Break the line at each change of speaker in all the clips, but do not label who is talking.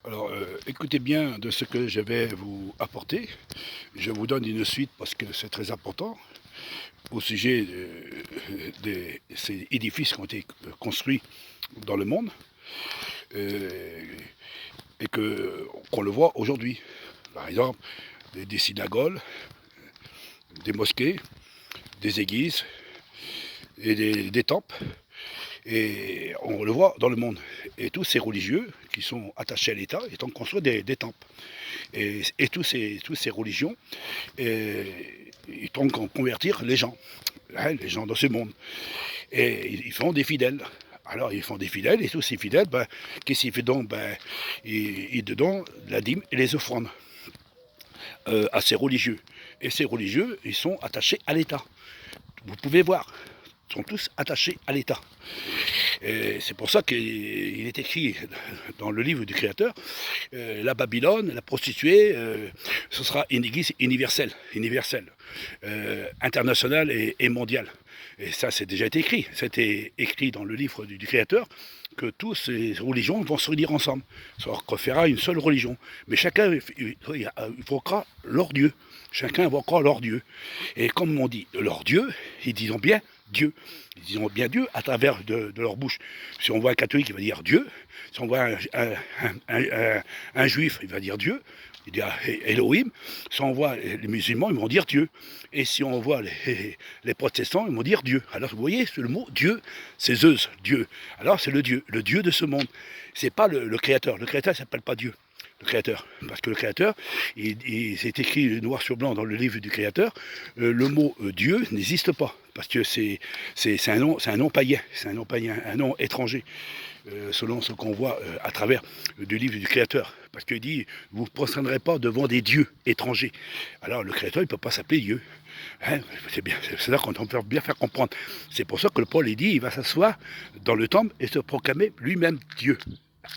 Alors, écoutez bien de ce que je vais vous apporter. Je vous donne une suite parce que c'est très important au sujet de ces édifices qui ont été construits dans le monde euh, et qu'on le voit aujourd'hui. Par exemple, des synagogues, des mosquées, des églises et des temples. Et on le voit dans le monde. Et tous ces religieux qui sont attachés à l'État, ils ont construit des temples. Et tous ces religions, ils ont convertir les gens, hein, les gens dans ce monde. Et ils font des fidèles. Alors ils font des fidèles, et tous ces fidèles, ben, qu'est-ce qu'ils font donc? Ben, ils donnent la dîme et les offrandes à ces religieux. Et ces religieux, ils sont attachés à l'État. Vous pouvez voir, ils sont tous attachés à l'État. C'est pour ça qu'il est écrit dans le livre du Créateur, la Babylone, la prostituée, ce sera une église universelle, internationale et mondiale. Et ça, c'est déjà été écrit. C'était écrit dans le livre du Créateur que toutes ces religions vont se réunir ensemble. Ça fera une seule religion. Mais chacun invoquera leur Dieu. Chacun invoquera leur Dieu. Et comme on dit leur Dieu, ils disent bien Dieu. Ils disent bien Dieu à travers de leur bouche. Si on voit un catholique, il va dire Dieu. Si on voit un juif, il va dire Dieu. Il dit Elohim. Si on voit les musulmans, ils vont dire Dieu. Et si on voit les protestants, ils vont dire Dieu. Alors vous voyez, le mot Dieu, c'est Zeus, Dieu. Alors c'est le Dieu de ce monde. C'est pas le Créateur. Le Créateur ne s'appelle pas Dieu. Le Créateur. Parce que le Créateur, c'est écrit noir sur blanc dans le livre du Créateur, le mot Dieu n'existe pas. Parce que c'est un nom païen, un nom étranger, selon ce qu'on voit à travers du livre du Créateur. Parce qu'il dit, vous ne prosternerez pas devant des dieux étrangers. Alors le Créateur, il ne peut pas s'appeler Dieu. Hein, c'est là qu'on peut bien faire comprendre. C'est pour ça que le Paul, il dit, il va s'asseoir dans le temple et se proclamer lui-même Dieu.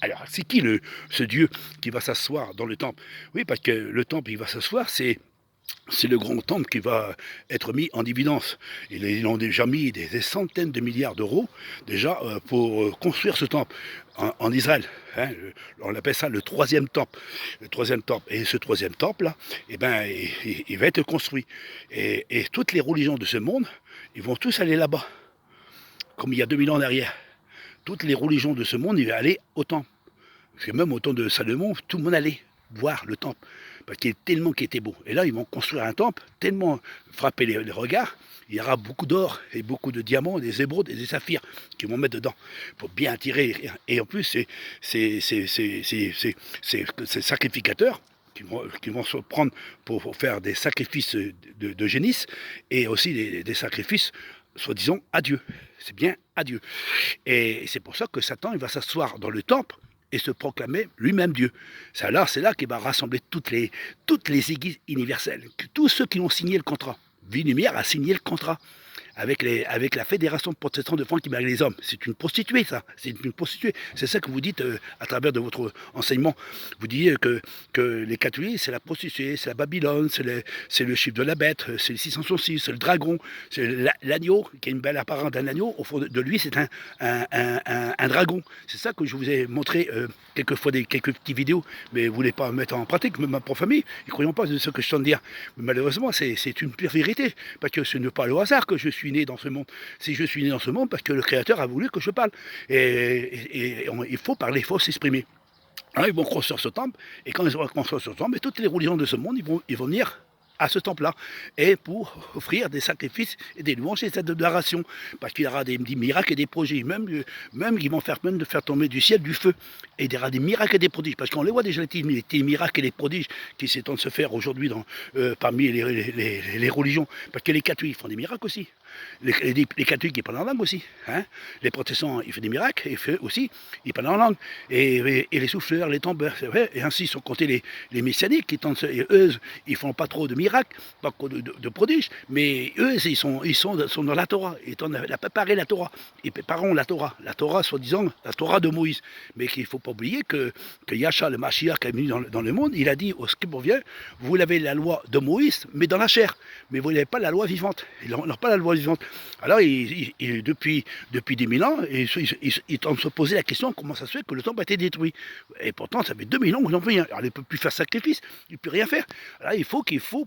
Alors, c'est qui ce Dieu qui va s'asseoir dans le temple? Oui, parce que le temple, il va s'asseoir, c'est le grand temple qui va être mis en évidence. Ils ont déjà mis des centaines de milliards d'euros déjà pour construire ce temple en Israël. Hein, on appelle ça le troisième temple. Et ce troisième temple-là, eh ben, il va être construit. Et toutes les religions de ce monde, ils vont tous aller là-bas, comme il y a 2000 ans en arrière. Toutes les religions de ce monde, ils vont aller au temple. Parce que même au temps de Salomon, tout le monde allait voir le temple. Parce qu'il était beau. Et là, ils vont construire un temple, tellement frapper les regards. Il y aura beaucoup d'or et beaucoup de diamants, des émeraudes et des saphirs qu'ils vont mettre dedans pour bien attirer. Et en plus, c'est sacrificateurs qui vont se prendre pour faire des sacrifices de génisses et aussi des sacrifices, soi-disant, à Dieu. C'est bien à Dieu. Et c'est pour ça que Satan, il va s'asseoir dans le temple et se proclamer lui-même Dieu. C'est là qu'il va rassembler toutes les églises universelles, tous ceux qui ont signé le contrat. Vie Lumière a signé le contrat avec la Fédération protestante de France qui marie les hommes. C'est une prostituée, ça. C'est une prostituée. C'est ça que vous dites à travers de votre enseignement. Vous dites que les catholiques, c'est la prostituée, c'est la Babylone, c'est le chiffre de la bête, c'est le 666, c'est le dragon, c'est l'agneau, qui a une belle apparence d'un agneau. Au fond de lui, c'est un dragon. C'est ça que je vous ai montré quelques petites vidéos, mais vous ne voulez pas mettre en pratique. Même ma propre famille, ils ne croyons pas de ce que je tente de dire. Mais malheureusement, c'est une pure vérité. Parce que ce n'est pas le hasard que je suis né dans ce monde. Si je suis né dans ce monde, parce que le Créateur a voulu que je parle. Il faut parler, il faut s'exprimer. Alors ils vont construire ce temple, et quand ils vont construire ce temple, toutes les religions de ce monde, ils vont venir à ce temple-là, et pour offrir des sacrifices et des louanges et cette adoration, parce qu'il y aura des miracles et des prodiges, même ils vont faire tomber du ciel du feu, et il y aura des miracles et des prodiges, parce qu'on les voit déjà, les miracles et les prodiges qui s'étendent de se faire aujourd'hui parmi les religions, parce que les catholiques font des miracles aussi, les catholiques ils parlent en langue aussi, hein, les protestants ils font des miracles, et aussi ils parlent en langue, et les souffleurs, les tombeurs, c'est vrai, et ainsi sont comptés les messianiques, qui tentent, et eux ils font pas trop de miracles, pas de prodiges, mais eux, ils sont dans la Torah. Ils ont préparé la Torah. Ils prépareront la Torah, soi-disant, la Torah de Moïse. Mais qu'il ne faut pas oublier que Yahshua, le Mashiach, qui est venu dans le monde, il a dit, au ce qui provient, vous avez la loi de Moïse, mais dans la chair. Mais vous n'avez pas la loi vivante. Ils n'ont pas la loi vivante. Alors, depuis des mille ans, ils tentent de se poser la question comment ça se fait que le temple a été détruit. Et pourtant, ça fait 2000 ans qu'ils n'ont plus rien. Alors, ils ne peuvent plus faire sacrifice, ils ne peuvent plus rien faire. Alors,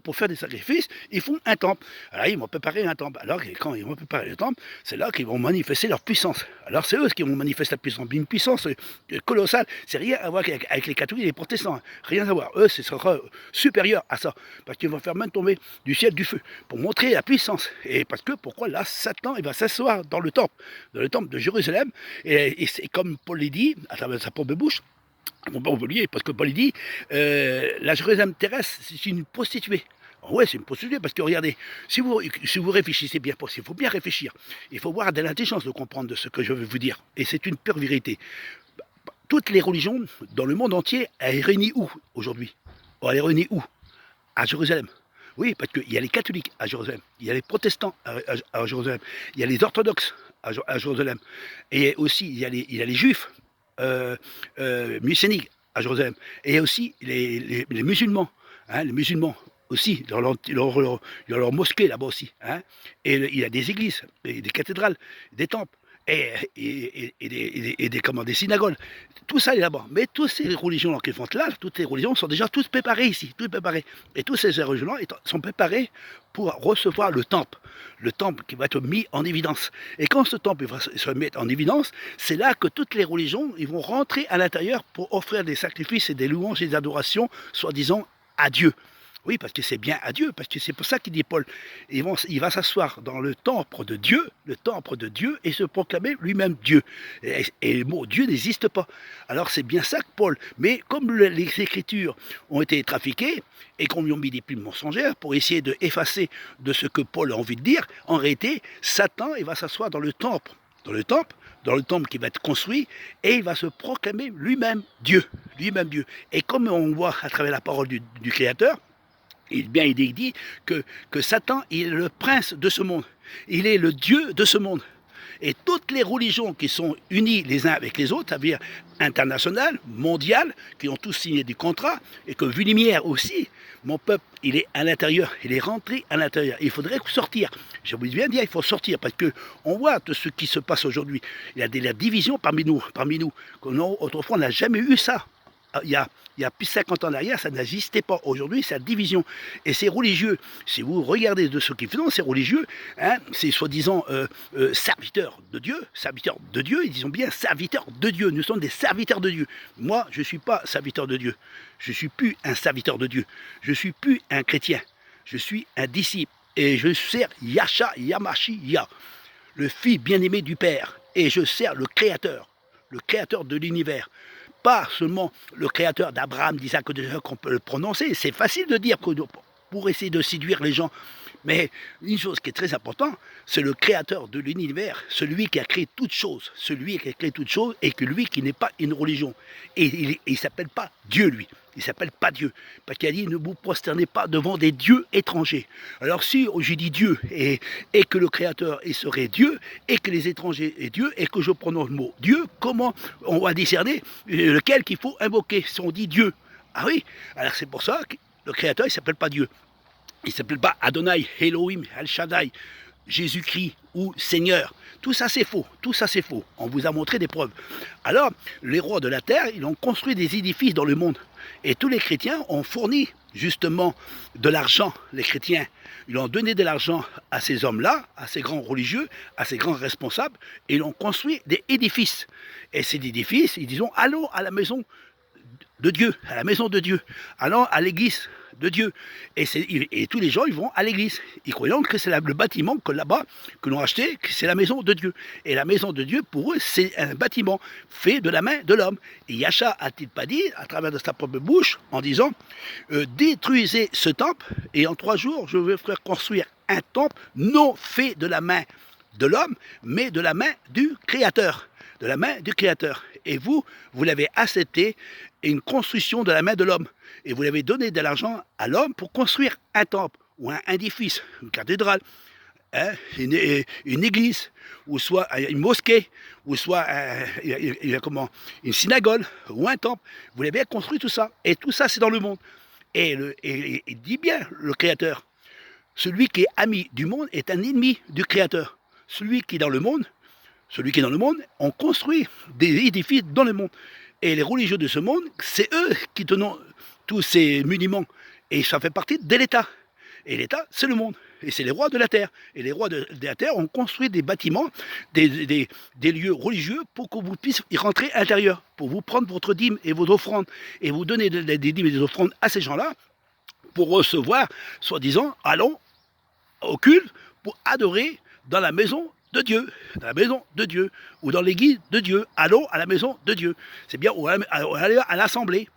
pour faire des sacrifices, ils font un temple. Alors, ils vont préparer un temple. Alors, quand ils vont préparer le temple, c'est là qu'ils vont manifester leur puissance. Alors, c'est eux qui vont manifester la puissance. Une puissance colossale. C'est rien à voir avec les catholiques et les protestants. Hein. Rien à voir. Eux, ce sera supérieur à ça. Parce qu'ils vont faire même tomber du ciel du feu. Pour montrer la puissance. Et parce que, pourquoi là, Satan, il va s'asseoir dans le temple de Jérusalem. Et c'est comme Paul l'a dit, à travers sa propre bouche, on peut oublier, parce que Paul dit, la Jérusalem terrestre, c'est une prostituée. Oui, c'est une prostituée, parce que regardez, si vous réfléchissez bien, il faut bien réfléchir. Il faut avoir de l'intelligence de comprendre de ce que je veux vous dire. Et c'est une pure vérité. Toutes les religions dans le monde entier, elles sont réunies où aujourd'hui? Elles sont réunies où? À Jérusalem. Oui, parce qu'il y a les catholiques à Jérusalem, il y a les protestants à Jérusalem, il y a les orthodoxes à Jérusalem, et aussi il y a les juifs messianiques à Jérusalem, et il y a aussi les musulmans, hein, les musulmans aussi, dans leur mosquée là-bas aussi, hein, et il y a des églises, des cathédrales, des temples, des synagogues. Tout ça est là-bas. Mais toutes ces religions qui font là, toutes les religions sont déjà toutes préparées ici, toutes préparées. Et toutes ces religions sont préparées pour recevoir le temple qui va être mis en évidence. Et quand ce temple va se mettre en évidence, c'est là que toutes les religions ils vont rentrer à l'intérieur pour offrir des sacrifices et des louanges et des adorations, soi-disant à Dieu. Oui, parce que c'est bien à Dieu, parce que c'est pour ça qu'il dit Paul, il va s'asseoir dans le temple de Dieu, et se proclamer lui-même Dieu. Et le mot Dieu n'existe pas. Alors c'est bien ça que Paul, mais comme les Écritures ont été trafiquées, et qu'on lui a mis des plumes mensongères pour essayer d'effacer de ce que Paul a envie de dire, en réalité, Satan, il va s'asseoir dans le temple qui va être construit, et il va se proclamer lui-même Dieu. Et comme on voit à travers la parole du Créateur, il dit que Satan il est le prince de ce monde, il est le Dieu de ce monde. Et toutes les religions qui sont unies les uns avec les autres, c'est-à-dire internationales, mondiales, qui ont tous signé du contrat, et que vu lumière aussi, mon peuple, il est à l'intérieur, il est rentré à l'intérieur. Il faudrait sortir. Je vous viens de dire, il faut sortir, parce qu'on voit tout ce qui se passe aujourd'hui. Il y a la division parmi nous. Autrefois, on n'a jamais eu ça. Il y a plus de 50 ans derrière, ça n'existait pas. Aujourd'hui, c'est la division. Et ces religieux, si vous regardez de ce qu'ils font, ces religieux, hein, c'est soi-disant serviteurs de Dieu, ils disent bien serviteurs de Dieu. Nous sommes des serviteurs de Dieu. Moi, je ne suis pas serviteur de Dieu. Je ne suis plus un serviteur de Dieu. Je ne suis plus un chrétien. Je suis un disciple. Et je sers Yasha Yamashi Ya, le fils bien-aimé du Père. Et je sers le Créateur de l'univers. Pas seulement le créateur d'Abraham, d'Isaac, qu'on peut le prononcer. C'est facile de dire pour essayer de séduire les gens. Mais une chose qui est très importante, c'est le créateur de l'univers, celui qui a créé toutes choses, et que lui qui n'est pas une religion. Et il ne s'appelle pas Dieu, lui. Il ne s'appelle pas Dieu. Parce qu'il a dit, ne vous prosternez pas devant des dieux étrangers. Alors si je dis Dieu, et que le Créateur serait Dieu, et que les étrangers est Dieu, et que je prononce le mot Dieu, comment on va discerner lequel qu'il faut invoquer si on dit Dieu? Ah oui, alors c'est pour ça que le Créateur, il ne s'appelle pas Dieu. Il ne s'appelle pas Adonai, Elohim, El Shaddai, Jésus-Christ ou Seigneur. Tout ça c'est faux, On vous a montré des preuves. Alors, les rois de la terre, ils ont construit des édifices dans le monde. Et tous les chrétiens ont fourni justement de l'argent, les chrétiens. Ils ont donné de l'argent à ces hommes-là, à ces grands religieux, à ces grands responsables, et ils ont construit des édifices. Et ces édifices, ils disent, allons à la maison de Dieu, allons à l'église de Dieu. Et tous les gens, ils vont à l'église. Ils croient que c'est le bâtiment que là-bas, que l'on a acheté, que c'est la maison de Dieu. Et la maison de Dieu, pour eux, c'est un bâtiment fait de la main de l'homme. Et Yasha a-t-il pas dit, à travers de sa propre bouche, en disant, détruisez ce temple, et en 3 jours, je vais faire construire un temple non fait de la main de l'homme, mais de la main du Créateur. Et vous l'avez accepté, une construction de la main de l'homme. Et vous l'avez donné de l'argent à l'homme pour construire un temple, ou un édifice, une cathédrale, hein, une église, ou soit une mosquée, ou soit une synagogue, ou un temple. Vous l'avez construit tout ça. Et tout ça, c'est dans le monde. Et il dit bien, le Créateur, celui qui est ami du monde est un ennemi du Créateur. Celui qui est dans le monde, on construit des édifices dans le monde. Et les religieux de ce monde, c'est eux qui tenons tous ces monuments. Et ça fait partie de l'État. Et l'État, c'est le monde. Et c'est les rois de la terre. Et les rois de la terre ont construit des bâtiments, des lieux religieux pour que vous puissiez y rentrer à l'intérieur, pour vous prendre votre dîme et vos offrandes, et vous donner des dîmes et des offrandes à ces gens-là, pour recevoir, soi-disant, allons au culte, pour adorer dans la maison de Dieu, ou dans l'église de Dieu. Allons à la maison de Dieu. C'est bien, ou aller à l'assemblée.